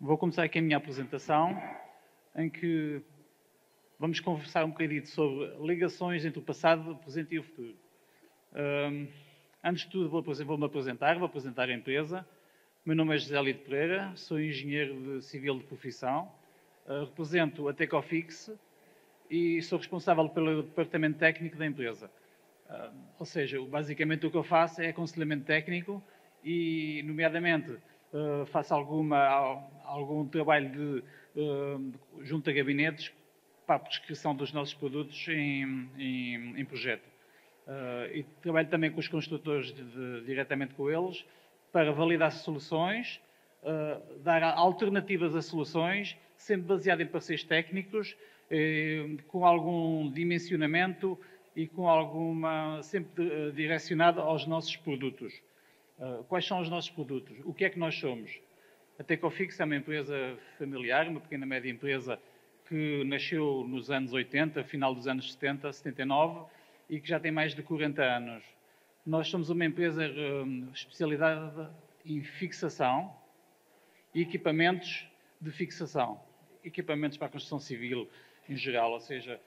Vou começar aqui a minha apresentação, em que vamos conversar um bocadinho sobre ligações entre o passado, o presente e o futuro. Antes de tudo, vou-me apresentar, vou apresentar a empresa. Meu nome é José Lito Pereira, sou engenheiro civil de profissão, represento a Tecofix e sou responsável pelo departamento técnico da empresa. Ou seja, basicamente o que eu faço é aconselhamento técnico e, nomeadamente, faço algum trabalho junto a gabinetes para a prescrição dos nossos produtos em projeto. E trabalho também com os construtores, diretamente com eles, para validar soluções, dar alternativas a soluções, sempre baseado em parceiros técnicos, com algum dimensionamento e com sempre direcionado aos nossos produtos. Quais são os nossos produtos? O que é que nós somos? A Tecofix é uma empresa familiar, uma pequena média empresa que nasceu nos anos 80, final dos anos 70, 79, e que já tem mais de 40 anos. Nós somos uma empresa especializada em fixação e equipamentos de fixação. Equipamentos para a construção civil em geral, ou seja,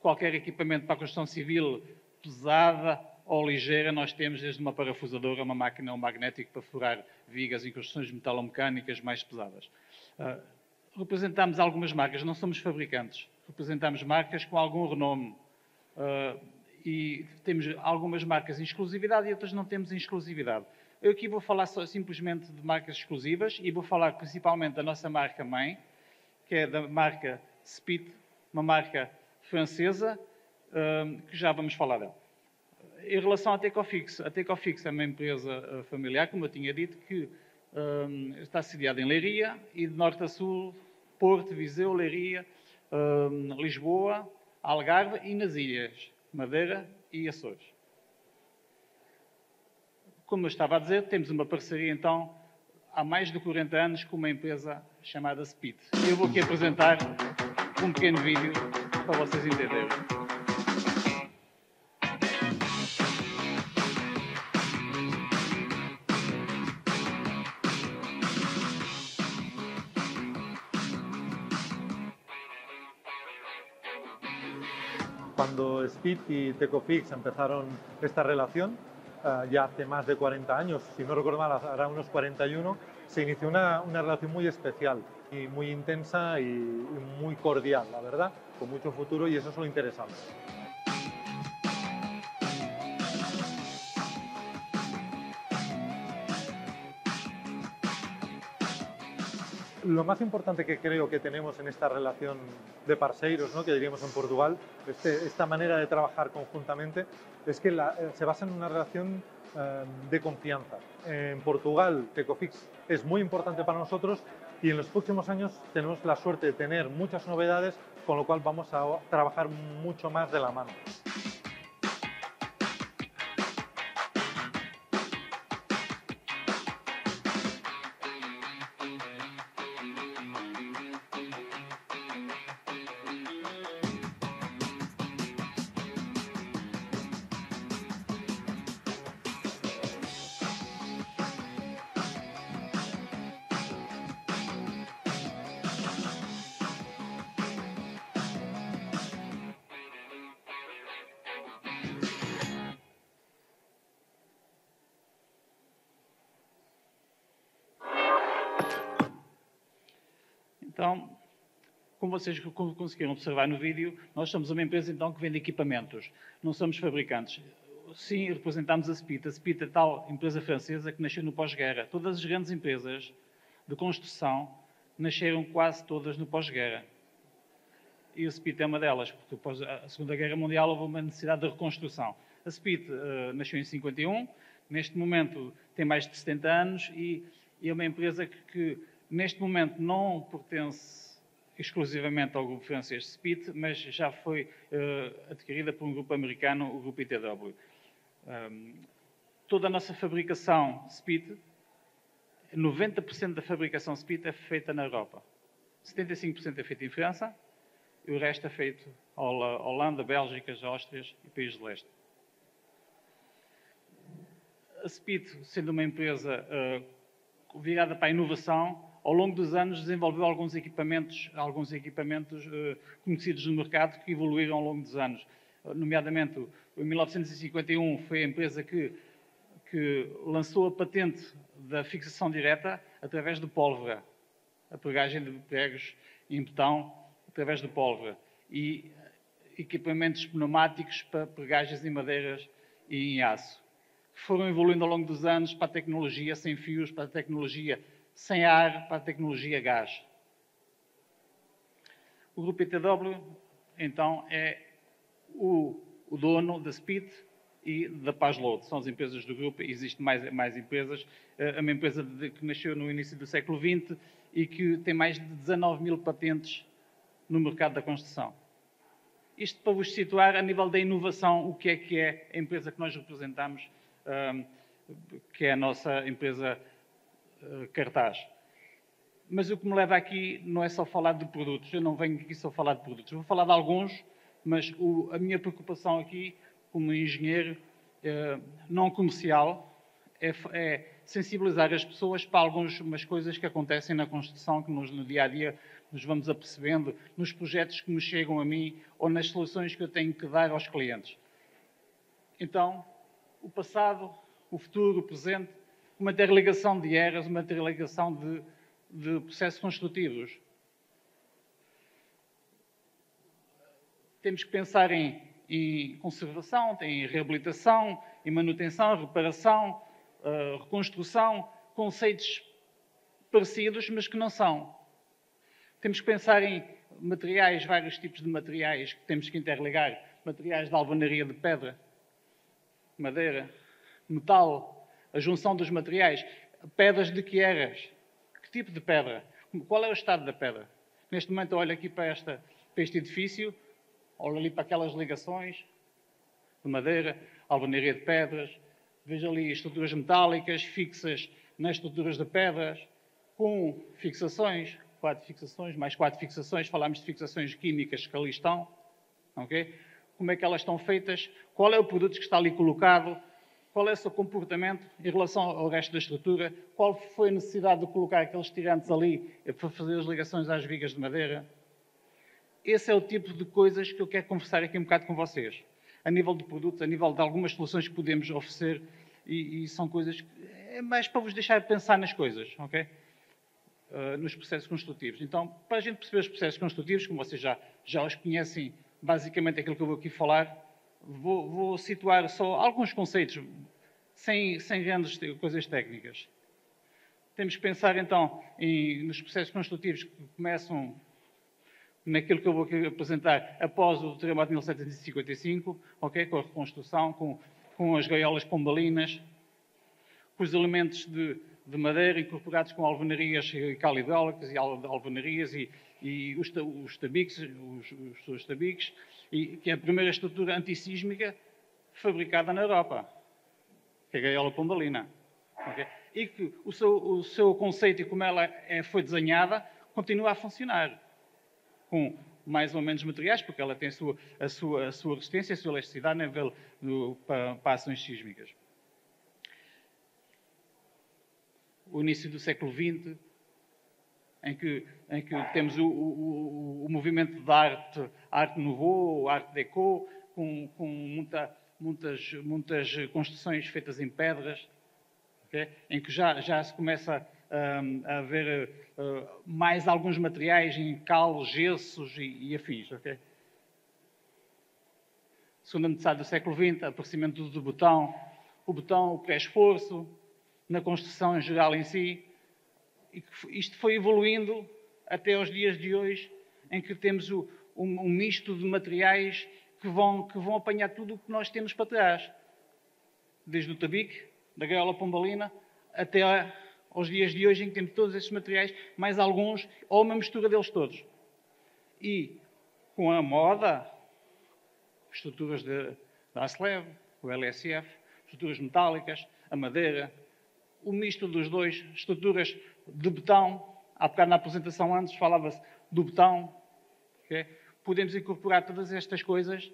qualquer equipamento para a construção civil pesada ou ligeira, nós temos desde uma parafusadora, uma máquina ou um magnético para furar vigas em construções metalomecânicas mais pesadas. Representamos algumas marcas, não somos fabricantes, representamos marcas com algum renome. E temos algumas marcas em exclusividade e outras não temos em exclusividade. Eu aqui vou falar simplesmente de marcas exclusivas e vou falar principalmente da nossa marca-mãe, que é da marca Spit, uma marca francesa, que já vamos falar dela. Em relação à Tecofix, a Tecofix é uma empresa familiar, como eu tinha dito, que está sediada em Leiria e de norte a sul, Porto, Viseu, Leiria, Lisboa, Algarve e nas ilhas, Madeira e Açores. Como eu estava a dizer, temos uma parceria então há mais de 40 anos com uma empresa chamada Spit. Eu vou aqui apresentar um pequeno vídeo para vocês entenderem. Cuando Spit y Tecofix empezaron esta relación, ya hace más de 40 años, si no recuerdo mal, hará unos 41, se inició una relación muy especial y muy intensa y muy cordial, la verdad, con mucho futuro, y eso es lo interesante. Lo más importante que creo que tenemos en esta relación de parceiros, ¿no?, que diríamos en Portugal, esta manera de trabajar conjuntamente, es que se basa en una relación de confianza. En Portugal, Tecofix es muy importante para nosotros y en los próximos años tenemos la suerte de tener muchas novedades, con lo cual vamos a trabajar mucho más de la mano. Então, como vocês conseguiram observar no vídeo, nós somos uma empresa então que vende equipamentos, não somos fabricantes. Sim, representamos a Spit. A Spit é tal empresa francesa que nasceu no pós-guerra. Todas as grandes empresas de construção nasceram quase todas no pós-guerra. E a Spit é uma delas, porque após a Segunda Guerra Mundial houve uma necessidade de reconstrução. A Spit nasceu em 51, neste momento tem mais de 70 anos e é uma empresa que neste momento não pertence exclusivamente ao grupo francês Spit, mas já foi adquirida por um grupo americano, o grupo ITW. Toda a nossa fabricação Spit, 90% da fabricação Spit é feita na Europa. 75% é feita em França e o resto é feito em Holanda, Bélgica, Áustria e Países de Leste. A Spit, sendo uma empresa virada para a inovação, ao longo dos anos, desenvolveu alguns equipamentos conhecidos no mercado que evoluíram ao longo dos anos. Nomeadamente, em 1951 foi a empresa que lançou a patente da fixação direta através de pólvora, a pregagem de pregos em betão através de pólvora, e equipamentos pneumáticos para pregagens em madeiras e em aço, que foram evoluindo ao longo dos anos para a tecnologia sem fios, para a tecnologia sem ar, para a tecnologia gás. O Grupo ITW, então, é o dono da SPIT e da Pazload. São as empresas do grupo, existem mais empresas. É uma empresa que nasceu no início do século XX e que tem mais de 19.000 patentes no mercado da construção. Isto para vos situar a nível da inovação, o que é a empresa que nós representamos, que é a nossa empresa cartaz. Mas o que me leva aqui não é só falar de produtos, eu não venho aqui só falar de produtos, vou falar de alguns, mas a minha preocupação aqui, como engenheiro não comercial, é sensibilizar as pessoas para algumas coisas que acontecem na construção, que no dia-a-dia nos vamos apercebendo, nos projetos que me chegam a mim ou nas soluções que eu tenho que dar aos clientes. Então, o passado, o futuro, o presente, uma interligação de eras, uma interligação de processos construtivos. Temos que pensar em conservação, em reabilitação, em manutenção, reparação, reconstrução, conceitos parecidos, mas que não são. Temos que pensar em materiais, vários tipos de materiais que temos que interligar. Materiais de alvenaria de pedra, madeira, metal, a junção dos materiais. Pedras de que eras? Que tipo de pedra? Qual é o estado da pedra? Neste momento eu olho aqui para este edifício, olho ali para aquelas ligações de madeira, alvenaria de pedras, vejo ali estruturas metálicas fixas nas estruturas de pedras, com fixações, 4 fixações, mais 4 fixações, falámos de fixações químicas que ali estão, ok? Como é que elas estão feitas, qual é o produto que está ali colocado, qual é o seu comportamento em relação ao resto da estrutura, qual foi a necessidade de colocar aqueles tirantes ali para fazer as ligações às vigas de madeira. Esse é o tipo de coisas que eu quero conversar aqui um bocado com vocês. A nível de produtos, a nível de algumas soluções que podemos oferecer, e são coisas que é mais para vos deixar pensar nas coisas, ok? Nos processos construtivos. Então, para a gente perceber os processos construtivos, como vocês já os conhecem, basicamente aquilo que eu vou aqui falar, vou situar só alguns conceitos, sem grandes coisas técnicas. Temos que pensar, então, nos processos construtivos que começam naquilo que eu vou aqui apresentar após o terremoto de 1755, okay? Com a reconstrução, com as gaiolas pombalinas, com os elementos de madeira incorporados com alvenarias calidólicas e alvenarias e os tabiques, os tabiques, e que é a primeira estrutura antissísmica fabricada na Europa, que é a gaiola pombalina. Okay? E que o seu conceito e como ela foi desenhada continua a funcionar, com mais ou menos materiais, porque ela tem a sua resistência, a sua elasticidade a nível para ações sísmicas. O início do século XX, em que temos o movimento da arte nouveau, arte déco, com muitas construções feitas em pedras, okay? Em que já se começa a haver mais alguns materiais em cal, gessos e afins. Okay? Segunda metade do século XX, aparecimento do betão, o pré-esforço, na construção em geral em si, e isto foi evoluindo até aos dias de hoje, em que temos um misto de materiais que vão apanhar tudo o que nós temos para trás. Desde o tabique, da gaiola pombalina, até aos dias de hoje, em que temos todos esses materiais, mais alguns, ou uma mistura deles todos. E com a moda, estruturas da ASLEV, o LSF, estruturas metálicas, a madeira, o misto dos dois, estruturas de betão. Há bocado na apresentação antes falava-se do betão. Okay? Podemos incorporar todas estas coisas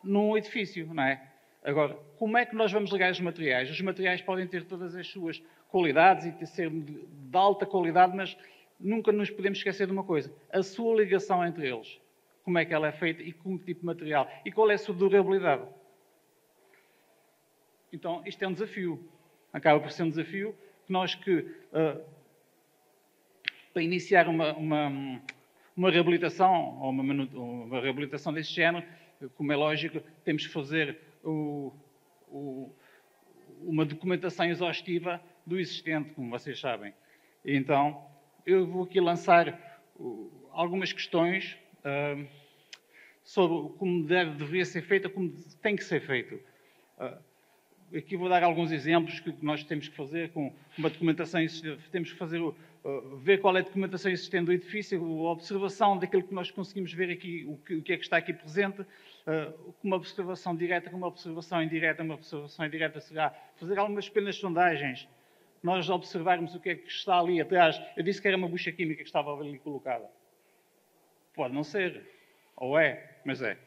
num edifício, não é? Agora, como é que nós vamos ligar os materiais? Os materiais podem ter todas as suas qualidades e ser de alta qualidade, mas nunca nos podemos esquecer de uma coisa: a sua ligação entre eles. Como é que ela é feita e com que tipo de material? E qual é a sua durabilidade? Então, isto é um desafio. Acaba por ser um desafio que nós para iniciar uma reabilitação ou uma reabilitação deste género, como é lógico, temos que fazer uma documentação exaustiva do existente, como vocês sabem. E então, eu vou aqui lançar algumas questões sobre como deveria ser feito, como tem que ser feito. Aqui vou dar alguns exemplos que nós temos que fazer com uma documentação existente. Temos que fazer, ver qual é a documentação existente do edifício, a observação daquilo que nós conseguimos ver aqui, o que é que está aqui presente, uma observação direta, com uma observação indireta. Uma observação indireta será fazer algumas pequenas sondagens, nós observarmos o que é que está ali atrás. Eu disse que era uma bucha química que estava ali colocada. Pode não ser, ou é, mas é.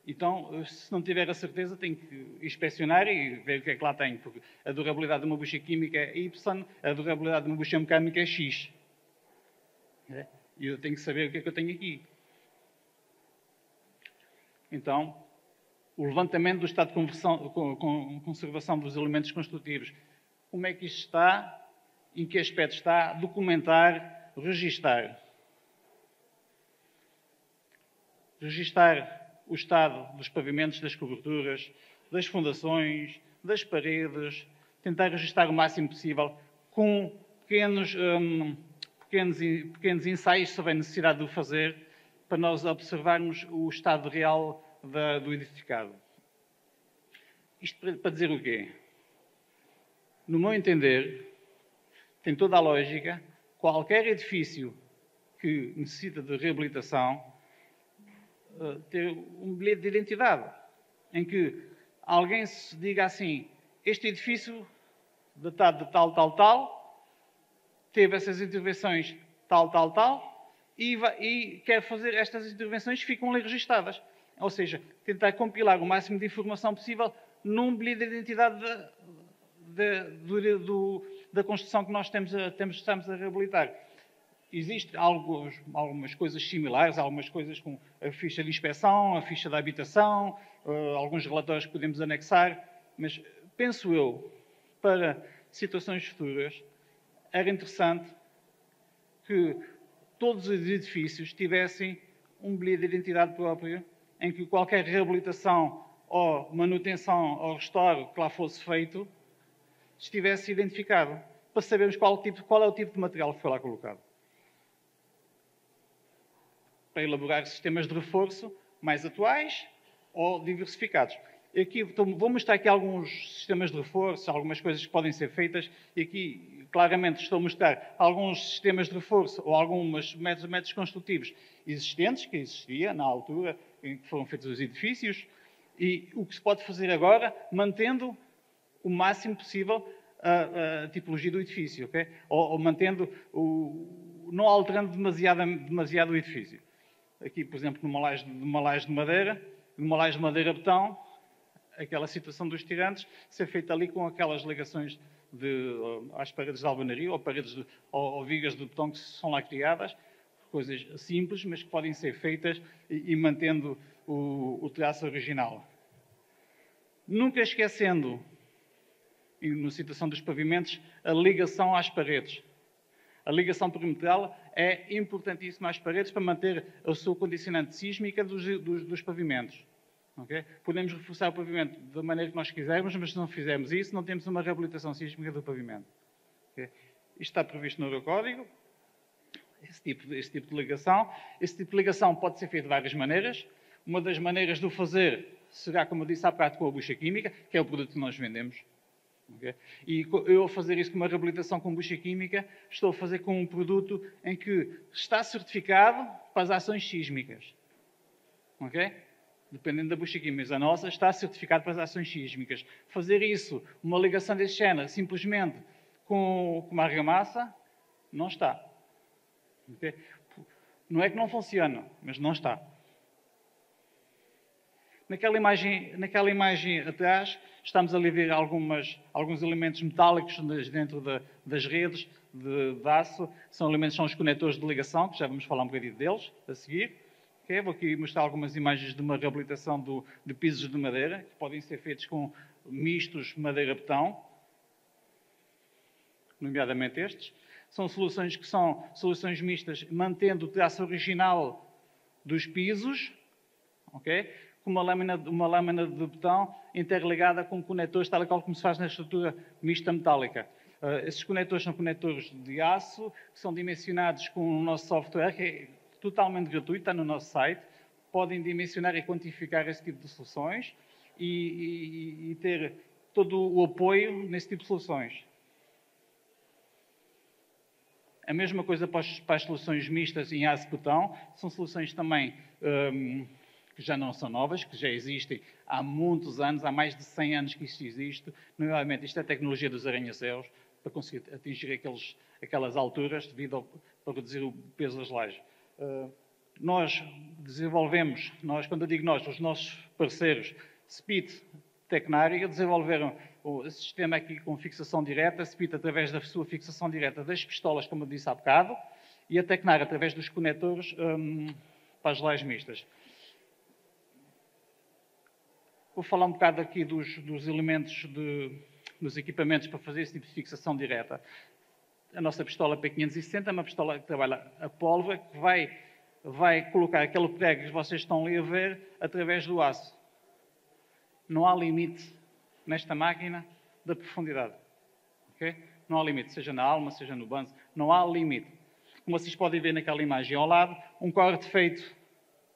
Então, se não tiver a certeza, tem que inspecionar e ver o que é que lá tem, porque a durabilidade de uma bucha química é Y, a durabilidade de uma bucha mecânica é X. E eu tenho que saber o que é que eu tenho aqui. Então, o levantamento do estado de conservação dos elementos construtivos. Como é que isto está? Em que aspecto está? Documentar, registar. Registar o estado dos pavimentos, das coberturas, das fundações, das paredes, tentar registrar o máximo possível com pequenos ensaios sobre a necessidade de o fazer, para nós observarmos o estado real do edificado. Isto para dizer o quê? No meu entender, tem toda a lógica, qualquer edifício que necessita de reabilitação ter um bilhete de identidade, em que alguém se diga assim: este edifício, datado de tal, teve essas intervenções tal, e quer fazer estas intervenções, ficam ali registadas. Ou seja, tentar compilar o máximo de informação possível num bilhete de identidade da construção que nós estamos a reabilitar. Existem algumas coisas similares, algumas coisas com a ficha de inspeção, a ficha da habitação, alguns relatórios que podemos anexar, mas penso eu, para situações futuras, era interessante que todos os edifícios tivessem um bilhete de identidade próprio, em que qualquer reabilitação ou manutenção ou restauro que lá fosse feito estivesse identificado, para sabermos qual é o tipo de material que foi lá colocado. Para elaborar sistemas de reforço mais atuais ou diversificados. Aqui, vou mostrar aqui alguns sistemas de reforço, algumas coisas que podem ser feitas, e aqui claramente estou a mostrar alguns sistemas de reforço ou alguns métodos construtivos existentes, que existia na altura em que foram feitos os edifícios, e o que se pode fazer agora, mantendo o máximo possível a tipologia do edifício, okay? Ou mantendo, não alterando demasiado o edifício. Aqui, por exemplo, numa laje de madeira betão, aquela situação dos tirantes ser feita ali com aquelas ligações às paredes de alvenaria ou vigas de betão que são lá criadas, coisas simples, mas que podem ser feitas e mantendo o traço original. Nunca esquecendo, e na situação dos pavimentos, a ligação às paredes. A ligação perimetral é importantíssima às paredes para manter a sua condicionante sísmica dos pavimentos. Okay? Podemos reforçar o pavimento da maneira que nós quisermos, mas se não fizermos isso, não temos uma reabilitação sísmica do pavimento. Okay? Isto está previsto no Eurocódigo, esse tipo de ligação. Esse tipo de ligação pode ser feito de várias maneiras. Uma das maneiras de o fazer será, como eu disse há bocado, com a bucha química, que é o produto que nós vendemos. Okay? E eu, a fazer isso com uma reabilitação com bucha química, estou a fazer com um produto em que está certificado para as ações sísmicas. Okay? Dependendo da bucha química, mas a nossa está certificada para as ações sísmicas. Fazer isso, uma ligação desse género, simplesmente com uma argamassa, não está. Okay? Não é que não funciona, mas não está. Naquela imagem atrás, estamos ali a ver alguns elementos metálicos dentro das redes de aço. São os conectores de ligação, que já vamos falar um bocadinho deles a seguir. Okay? Vou aqui mostrar algumas imagens de uma reabilitação de pisos de madeira, que podem ser feitos com mistos madeira-betão, nomeadamente estes. São soluções que são soluções mistas, mantendo o traço original dos pisos, ok? Com uma lâmina de betão interligada com conectores, tal e qual como se faz na estrutura mista metálica. Esses conectores são conectores de aço, que são dimensionados com o nosso software, que é totalmente gratuito, está no nosso site. Podem dimensionar e quantificar esse tipo de soluções e ter todo o apoio nesse tipo de soluções. A mesma coisa para as soluções mistas em aço-betão. São soluções também que já não são novas, que já existem há muitos anos, há mais de 100 anos que isto existe. Normalmente, isto é a tecnologia dos arranha-céus, para conseguir atingir aquelas alturas para reduzir o peso das lajes. Nós desenvolvemos, quando eu digo nós, os nossos parceiros, Speed, Tecnária, desenvolveram o sistema aqui com fixação direta, Speed através da sua fixação direta das pistolas, como eu disse há bocado, e a Tecnária através dos conectores para as lajes mistas. Vou falar um bocado aqui dos elementos, dos equipamentos para fazer esse tipo de fixação direta. A nossa pistola P560 é uma pistola que trabalha a pólvora, que vai colocar aquele prego que vocês estão ali a ver através do aço. Não há limite nesta máquina da profundidade. Okay? Não há limite, seja na alma, seja no banzo, não há limite. Como vocês podem ver naquela imagem ao lado, um corte feito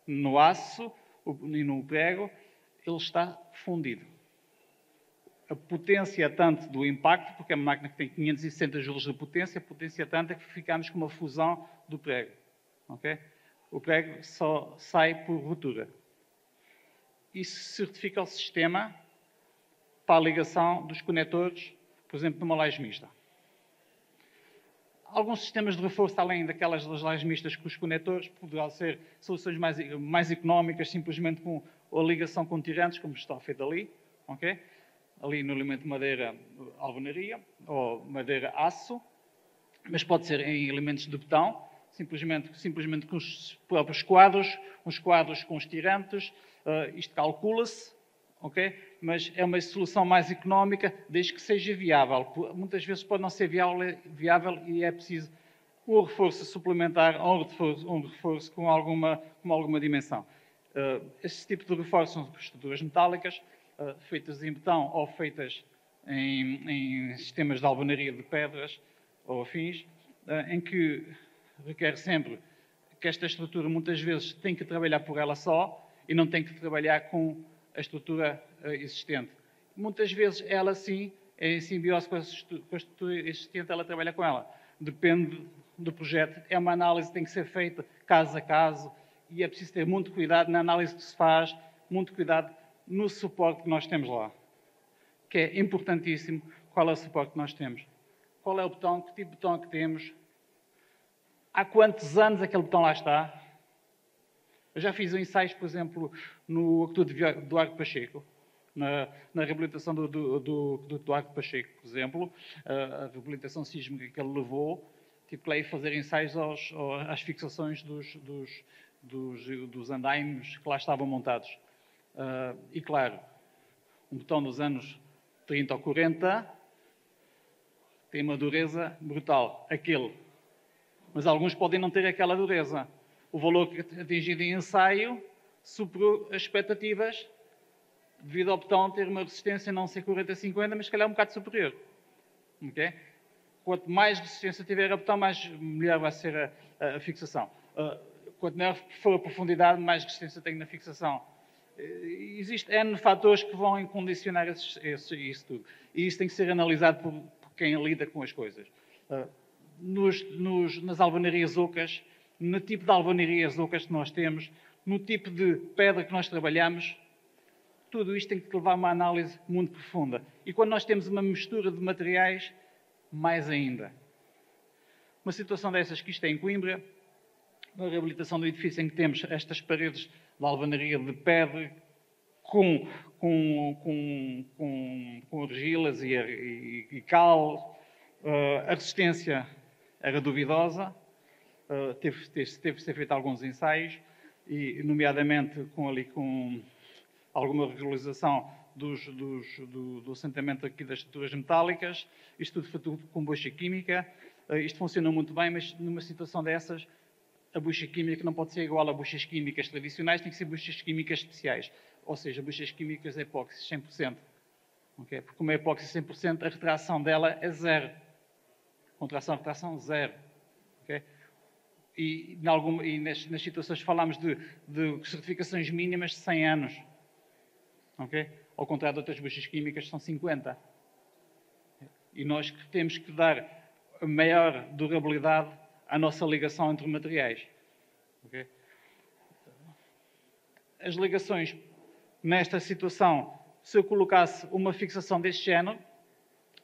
no aço e no prego, ele está fundido. A potência tanto do impacto, porque é uma máquina que tem 560 joules de potência, a potência tanto é que ficamos com uma fusão do prego. Okay? O prego só sai por ruptura. Isso certifica o sistema para a ligação dos conectores, por exemplo, numa laje mista. Alguns sistemas de reforço, além daquelas das lajes mistas com os conectores, poderão ser soluções mais económicas, simplesmente com a ligação com tirantes, como está feito ali, okay? Ali no elemento madeira alvenaria, ou madeira aço, mas pode ser em elementos de betão, simplesmente com os próprios quadros, uns quadros com os tirantes, isto calcula-se, okay? Mas é uma solução mais económica, desde que seja viável. Muitas vezes pode não ser viável e é preciso um reforço suplementar ou um reforço com alguma dimensão. Este tipo de reforço são estruturas metálicas, feitas em betão ou feitas em sistemas de alvenaria de pedras ou afins, em que requer sempre que esta estrutura muitas vezes tem que trabalhar por ela só e não tem que trabalhar com a estrutura existente. Muitas vezes ela sim é em simbiose com a estrutura existente, ela trabalha com ela. Depende do projeto. É uma análise que tem que ser feita caso a caso e é preciso ter muito cuidado na análise que se faz, muito cuidado no suporte que nós temos lá. Que é importantíssimo qual é o suporte que nós temos. Qual é o botão, que tipo de botão é que temos, há quantos anos aquele botão lá está. Eu já fiz ensaios, por exemplo, no Aqueduto do Arco Pacheco, na reabilitação do Arco Pacheco, por exemplo, a reabilitação sísmica que ele levou, tive que lá ir fazer ensaios às fixações dos andaimes que lá estavam montados. E claro, um botão dos anos 30 ou 40 tem uma dureza brutal, aquele. Mas alguns podem não ter aquela dureza. O valor atingido em ensaio superou as expectativas devido ao botão ter uma resistência não ser 40-50, mas se calhar um bocado superior. Okay? Quanto mais resistência tiver a botão, melhor vai ser a fixação. Quanto maior for a profundidade, mais resistência tem na fixação. Existem N fatores que vão condicionar isso tudo. E isso tem que ser analisado por quem lida com as coisas. Nas alvenarias ocas, no tipo de alvenarias ocas que nós temos, no tipo de pedra que nós trabalhamos, tudo isto tem que levar a uma análise muito profunda. E quando nós temos uma mistura de materiais, mais ainda. Uma situação dessas que isto é em Coimbra, na reabilitação do edifício em que temos estas paredes de alvenaria de pedra, com argilas e cal. A resistência era duvidosa, teve de ser feito alguns ensaios, e nomeadamente com alguma regularização do assentamento aqui das estruturas metálicas. Isto tudo foi tudo com bucha química. Isto funciona muito bem, mas numa situação dessas, a bucha química não pode ser igual a buchas químicas tradicionais, tem que ser buchas químicas especiais. Ou seja, buchas químicas epóxi 100%. Okay? Porque como é epóxi 100%, a retração dela é zero. Contração-retração, zero. Okay? E nas situações falamos de certificações mínimas de 100 anos. Okay? Ao contrário de outras buchas químicas, são 50. E nós temos que dar a maior durabilidade à nossa ligação entre materiais. Okay? As ligações, nesta situação, se eu colocasse uma fixação deste género,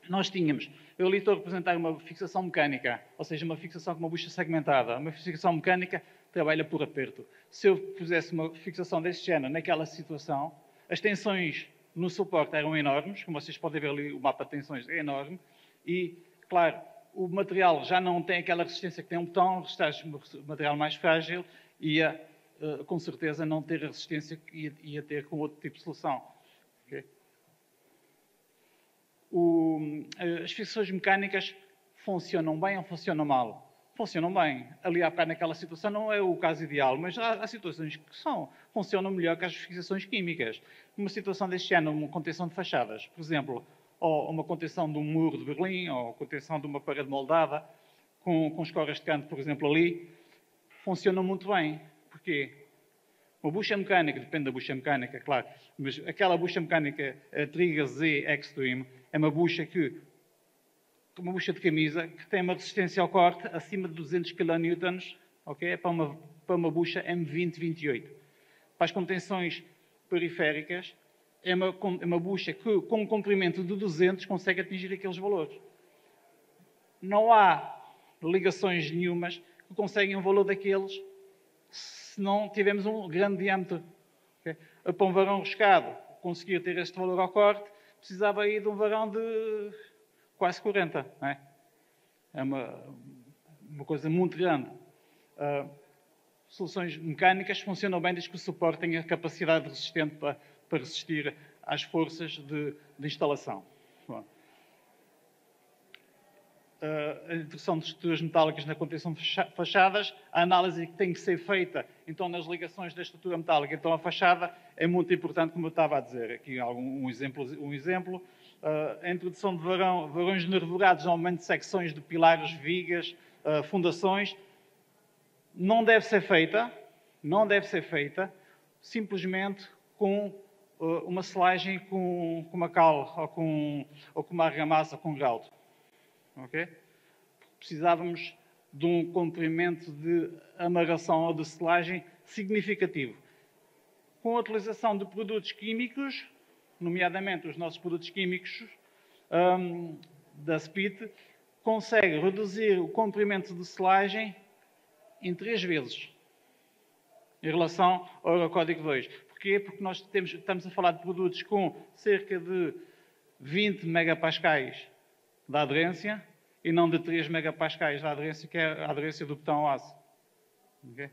nós tínhamos, eu ali estou a representar uma fixação mecânica, ou seja, uma fixação com uma bucha segmentada. Uma fixação mecânica trabalha por aperto. Se eu pusesse uma fixação deste género naquela situação, as tensões no suporte eram enormes, como vocês podem ver ali, o mapa de tensões é enorme, e, claro, o material já não tem aquela resistência que tem um botão, o material mais frágil, ia, com certeza, não ter a resistência que ia ter com outro tipo de solução. Okay? As fixações mecânicas funcionam bem ou funcionam mal? Funcionam bem. Ali há bocado naquela situação não é o caso ideal, mas há situações que funcionam melhor que as fixações químicas. Numa situação deste género, uma contenção de fachadas, por exemplo, ou uma contenção de um muro de Berlim, ou contenção de uma parede moldada, com escoras de canto, por exemplo, ali, funcionam muito bem. Porquê? Uma bucha mecânica, depende da bucha mecânica, claro, mas aquela bucha mecânica, a Trigger Z Extreme, é uma bucha uma bucha de camisa que tem uma resistência ao corte acima de 200 kN, okay? Para uma bucha M20-28. Para as contenções periféricas, é uma bucha que, com um comprimento de 200, consegue atingir aqueles valores. Não há ligações nenhumas que conseguem um valor daqueles se não tivermos um grande diâmetro. Okay? Para um varão roscado conseguir ter este valor ao corte, precisava aí de um varão de quase 40. Não é? É uma coisa muito grande. Soluções mecânicas funcionam bem desde que o suporte tenha capacidade resistente para resistir às forças de instalação. Bom. A introdução de estruturas metálicas na contenção de fachadas, a análise que tem que ser feita então nas ligações da estrutura metálica, então a fachada é muito importante, como eu estava a dizer. Aqui um exemplo. A introdução de varões nervurados, aumento de secções de pilares, vigas, fundações, não deve ser feita simplesmente com uma selagem com uma cal ou com uma argamassa com grout. Okay? Precisávamos de um comprimento de amarração ou de selagem significativo. Com a utilização de produtos químicos, nomeadamente os nossos produtos químicos da SPIT, consegue reduzir o comprimento de selagem em 3 vezes em relação ao Eurocódigo 2. Porquê? Porque nós estamos a falar de produtos com cerca de 20 megapascais de aderência e não de 3 megapascais de aderência, que é a aderência do botão aço. Okay?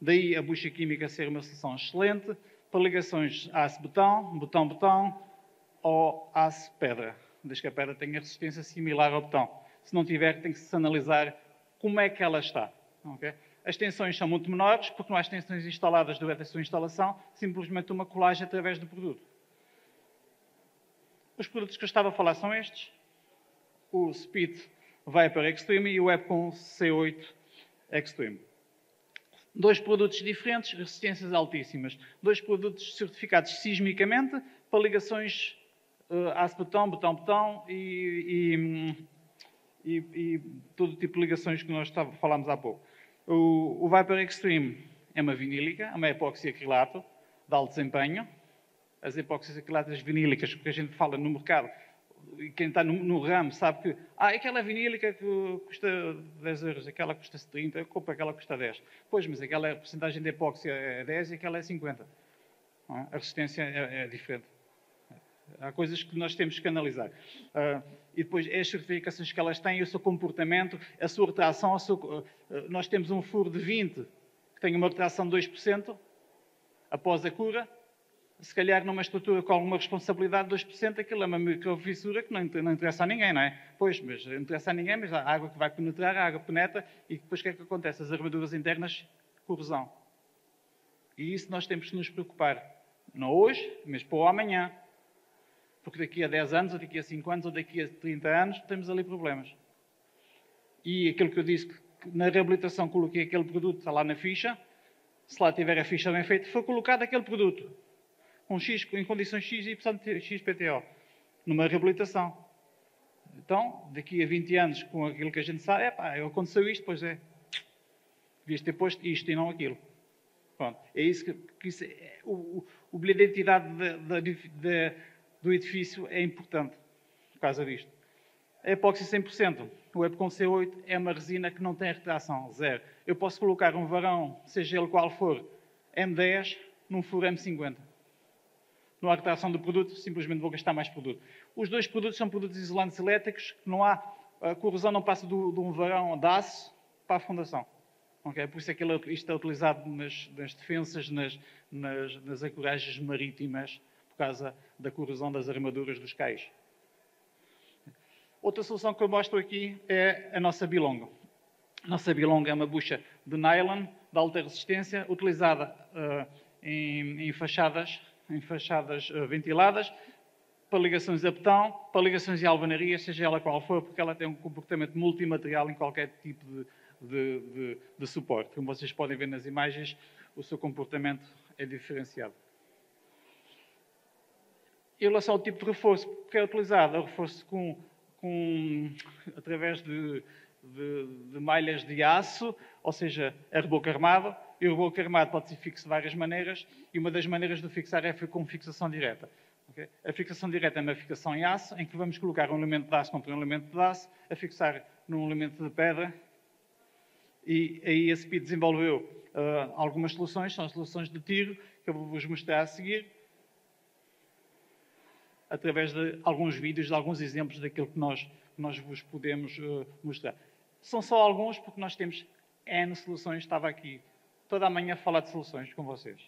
Daí a bucha química ser uma solução excelente para ligações aço-botão, botão-botão ou aço-pedra, desde que a pedra tenha resistência similar ao botão. Se não tiver, tem que se analisar como é que ela está. Okay? As tensões são muito menores, porque não há tensões instaladas durante a sua instalação, simplesmente uma colagem através do produto. Os produtos que eu estava a falar são estes. O Speed Viper Extreme e o Epcon C8 Extreme. 2 produtos diferentes, resistências altíssimas. 2 produtos certificados sismicamente para ligações aço-botão, botão-botão e todo tipo de ligações que nós falámos há pouco. O Viper Extreme é uma vinílica, é uma epóxi acrilato de alto desempenho. As epóxias acrilatas vinílicas que a gente fala no mercado, e quem está no ramo sabe que aquela vinílica que custa 10 euros, aquela custa 30, eu compro aquela que custa 10. Pois, mas aquela porcentagem de epóxia é 10 e aquela é 50. Não é? A resistência é diferente. Há coisas que nós temos que analisar. E depois, as certificações que elas têm, o seu comportamento, a sua retração, nós temos um furo de 20 que tem uma retração de 2% após a cura. Se calhar numa estrutura com alguma responsabilidade de 2%, aquilo é uma microfissura que não interessa a ninguém, não é? Pois, mas não interessa a ninguém, mas a água que vai penetrar, a água penetra, e depois o que é que acontece? As armaduras internas, corrosão. E isso nós temos que nos preocupar. Não hoje, mas para o amanhã. Porque daqui a 10 anos, ou daqui a 5 anos, ou daqui a 30 anos, temos ali problemas. E aquilo que eu disse, que na reabilitação coloquei aquele produto, está lá na ficha, se lá tiver a ficha bem feita, foi colocado aquele produto. Com X, em condições X, Y, X, PTO. Numa reabilitação. Então, daqui a 20 anos, com aquilo que a gente sabe, aconteceu isto, pois é. Devias ter posto isto e não aquilo. Pronto. É isso que isso é, o bilhete de identidade do edifício é importante, por causa disto. A epóxi 100%, o Epcon C8 é uma resina que não tem retração, zero. Eu posso colocar um varão, seja ele qual for, M10, num furo M50. Não há retração do produto, simplesmente vou gastar mais produto. Os dois produtos são produtos isolantes elétricos, a corrosão não passa de um varão de aço para a fundação. Okay? Por isso é que isto é utilizado nas defensas, nas ancoragens marítimas, por causa da corrosão das armaduras dos cais. Outra solução que eu mostro aqui é a nossa bilonga. A nossa bilonga é uma bucha de nylon, de alta resistência, utilizada em fachadas ventiladas, para ligações a betão, para ligações de alvenaria, seja ela qual for, porque ela tem um comportamento multimaterial em qualquer tipo de suporte. Como vocês podem ver nas imagens, o seu comportamento é diferenciado. Em relação ao tipo de reforço que é utilizado, é o reforço através de malhas de aço, ou seja, é reboco armado, e o reboco armado pode ser fixo de várias maneiras, e uma das maneiras de fixar é com fixação direta. Okay? A fixação direta é uma fixação em aço, em que vamos colocar um elemento de aço contra um elemento de aço, a fixar num elemento de pedra, e aí a SPI desenvolveu algumas soluções, são as soluções de tiro, que eu vou-vos mostrar a seguir, através de alguns vídeos, de alguns exemplos daquilo que nós vos podemos mostrar. São só alguns, porque nós temos N soluções, estava aqui toda a manhã a falar de soluções com vocês.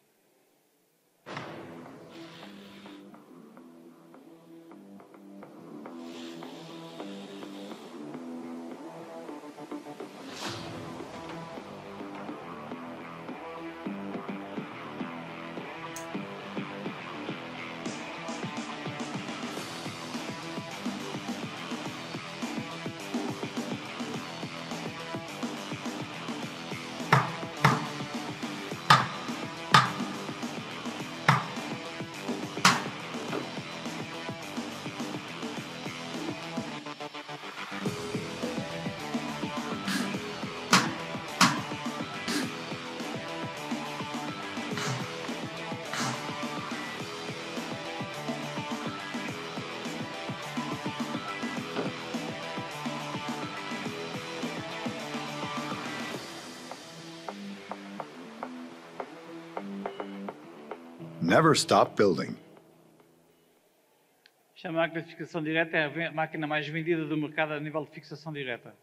Never stop building. Esta máquina de fixação direta é a máquina mais vendida do mercado a nível de fixação direta.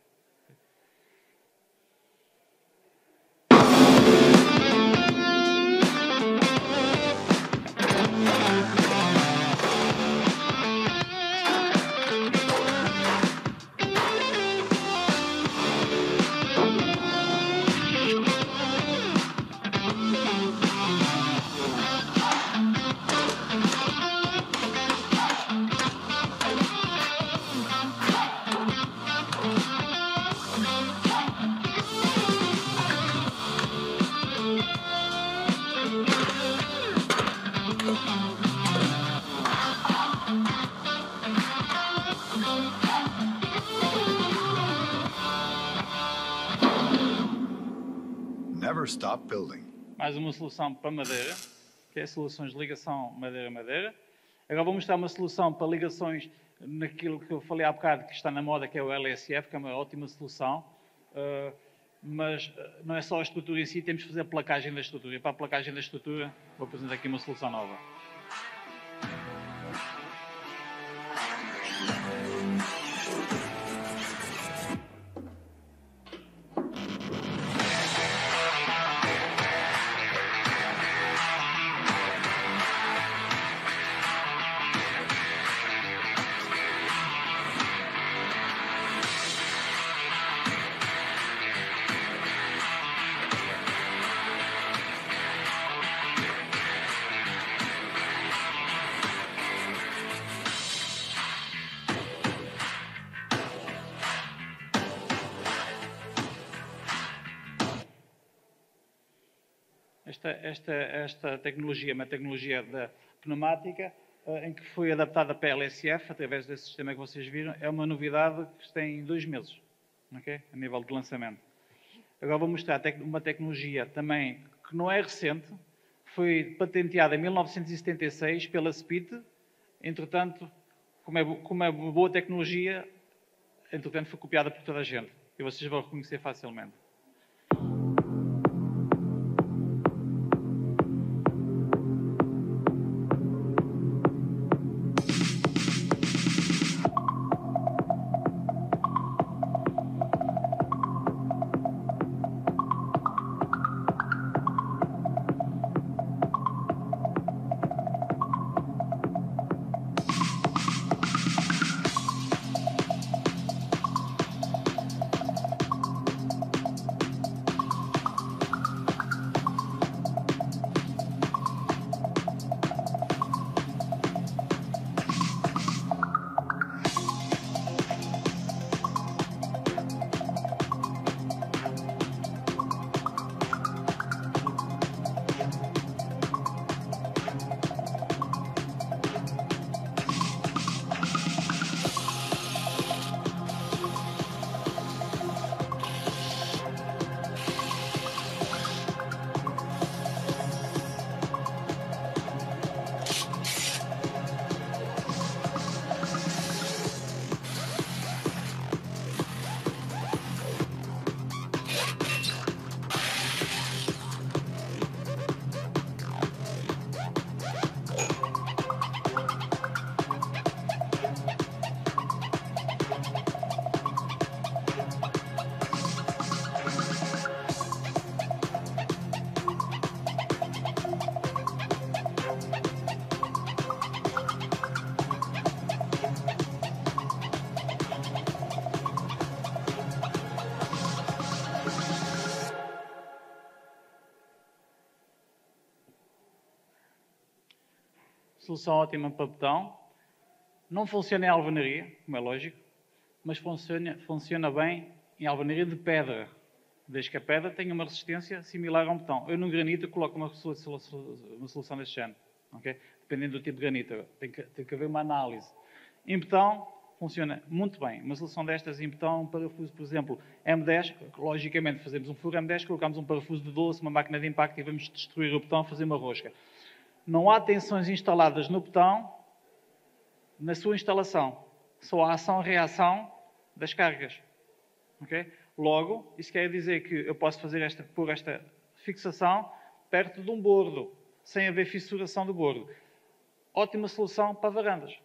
Never stop building. Mais uma solução para madeira, que é soluções de ligação madeira-madeira. Agora vou mostrar uma solução para ligações naquilo que eu falei há bocado, que está na moda, que é o LSF, que é uma ótima solução. mas não é só a estrutura em si, temos que fazer a placagem da estrutura. E para a placagem da estrutura, vou apresentar aqui uma solução nova. Esta tecnologia é uma tecnologia da pneumática em que foi adaptada para a LSF, através desse sistema que vocês viram. É uma novidade que tem 2 meses, okay? A nível de lançamento. Agora vou mostrar uma tecnologia também que não é recente, foi patenteada em 1976 pela SPIT, entretanto, como é boa tecnologia, entretanto foi copiada por toda a gente. E vocês vão reconhecer facilmente. Solução ótima para botão. Não funciona em alvenaria, como é lógico, mas funciona bem em alvenaria de pedra, desde que a pedra tenha uma resistência similar a um betão. Eu no granito coloco uma solução deste género, okay? Dependendo do tipo de granito. Tem que haver uma análise. Em betão, funciona muito bem. Uma solução destas em betão, um parafuso, por exemplo, M10, logicamente fazemos um furo M10, colocamos um parafuso de 12, uma máquina de impacto e vamos destruir o betão, fazer uma rosca. Não há tensões instaladas no betão na sua instalação. Só a ação-reação das cargas. Okay? Logo, isso quer dizer que eu posso pôr esta fixação perto de um bordo, sem haver fissuração do bordo. Ótima solução para varandas.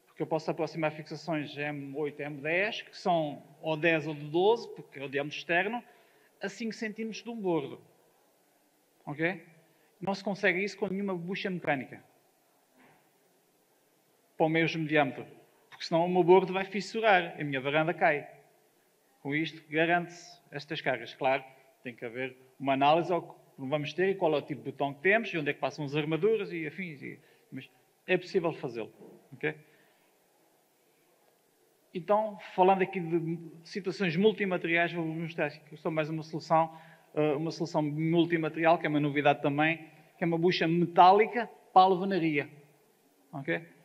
Porque eu posso aproximar fixações M8 e M10, que são ou 10 ou de 12, porque é o diâmetro externo, a 5 cm de um bordo. Ok? Não se consegue isso com nenhuma bucha mecânica. Para o mesmo diâmetro. Porque senão o meu bordo vai fissurar, a minha varanda cai. Com isto, garante-se estas cargas. Claro, tem que haver uma análise ao que vamos ter e qual é o tipo de botão que temos e onde é que passam as armaduras e afins. Mas é possível fazê-lo. Okay? Então, falando aqui de situações multimateriais, vou mostrar aqui só mais uma solução multimaterial, que é uma novidade também, que é uma bucha metálica para a alvenaria. Ok?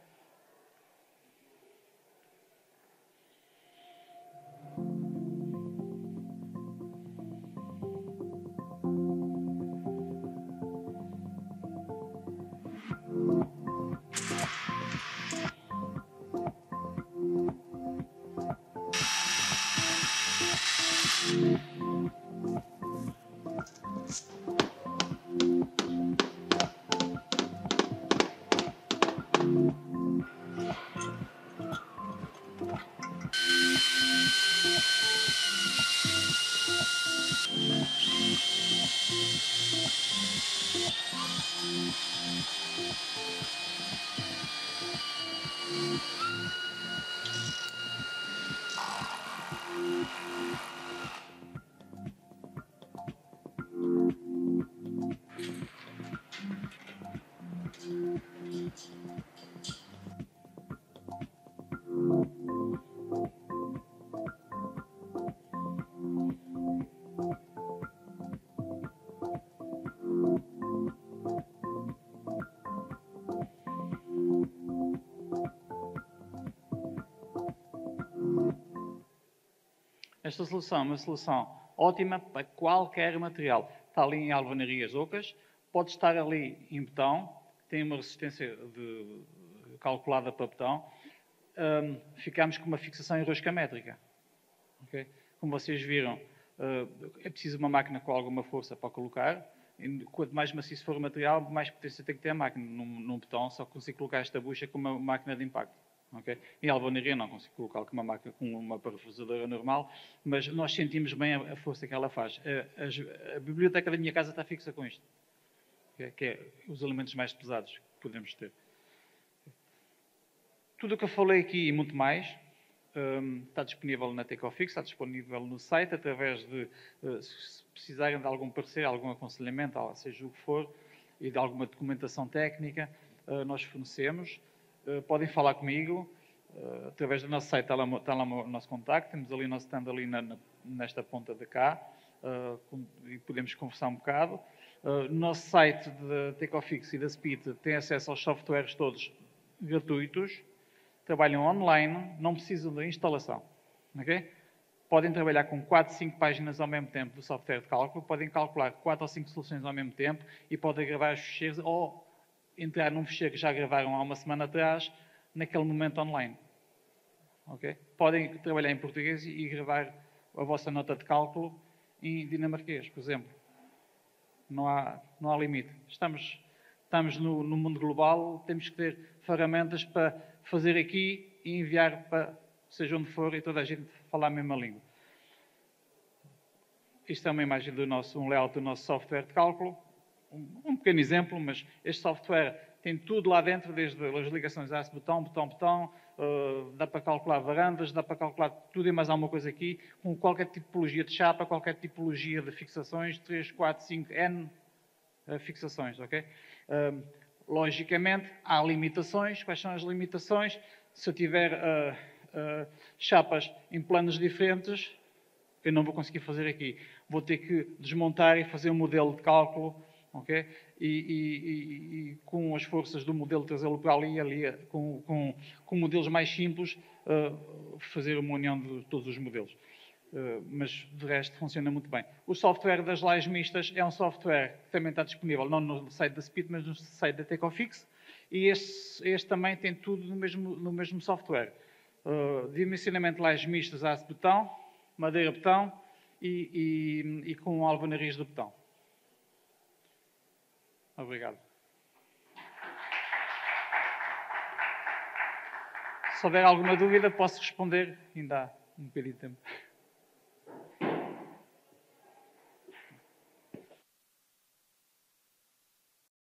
Esta solução é uma solução ótima para qualquer material. Está ali em alvenarias ocas, pode estar ali em betão, tem uma resistência calculada para betão. Ficamos com uma fixação em rosca métrica. Okay? Como vocês viram, é preciso uma máquina com alguma força para colocar. Quanto mais maciço for o material, mais potência tem que ter a máquina. Num betão, só consigo colocar esta bucha com uma máquina de impacto. Okay? Em alvenaria não consigo colocar com uma máquina, com uma parafusadora normal, mas nós sentimos bem a força que ela faz. A biblioteca da minha casa está fixa com isto, okay? Que é os elementos mais pesados que podemos ter. Tudo o que eu falei aqui e muito mais está disponível na TakeOfFix, está disponível no site, através de, se precisarem de algum parecer, algum aconselhamento, seja o que for, e de alguma documentação técnica, nós fornecemos. Podem falar comigo, através do nosso site está lá o nosso contacto, temos ali o nosso stand ali nesta ponta de cá, e podemos conversar um bocado. No nosso site da TakeOfFix e da Speed tem acesso aos softwares todos gratuitos, trabalham online, não precisam de instalação. Okay? Podem trabalhar com 4, 5 páginas ao mesmo tempo do software de cálculo, podem calcular 4 ou 5 soluções ao mesmo tempo e podem gravar os ficheiros ou entrar num ficheiro que já gravaram há uma semana atrás, naquele momento online. Okay? Podem trabalhar em português e gravar a vossa nota de cálculo em dinamarquês, por exemplo. Não há limite. Estamos no mundo global, temos que ter ferramentas para fazer aqui e enviar para seja onde for e toda a gente falar a mesma língua. Isto é uma imagem um layout do nosso software de cálculo. Um pequeno exemplo, mas este software tem tudo lá dentro, desde as ligações a betão, dá para calcular varandas, dá para calcular tudo e mais alguma coisa aqui, com qualquer tipologia de chapa, qualquer tipologia de fixações, 3, 4, 5, N fixações, ok? Logicamente, há limitações. Quais são as limitações? Se eu tiver chapas em planos diferentes, eu não vou conseguir fazer aqui. Vou ter que desmontar e fazer um modelo de cálculo, okay? E com as forças do modelo, trazê-lo para ali, com modelos mais simples, fazer uma união de todos os modelos. Mas, de resto, funciona muito bem. O software das lajes mistas é um software que também está disponível, não no site da Speed, mas no site da TakeOfFix. E este também tem tudo no mesmo software. Dimensionamento de lajes mistas a aço betão, madeira betão e com alvenarias de betão. Obrigado. Se houver alguma dúvida, posso responder. Ainda há um bocadinho de tempo.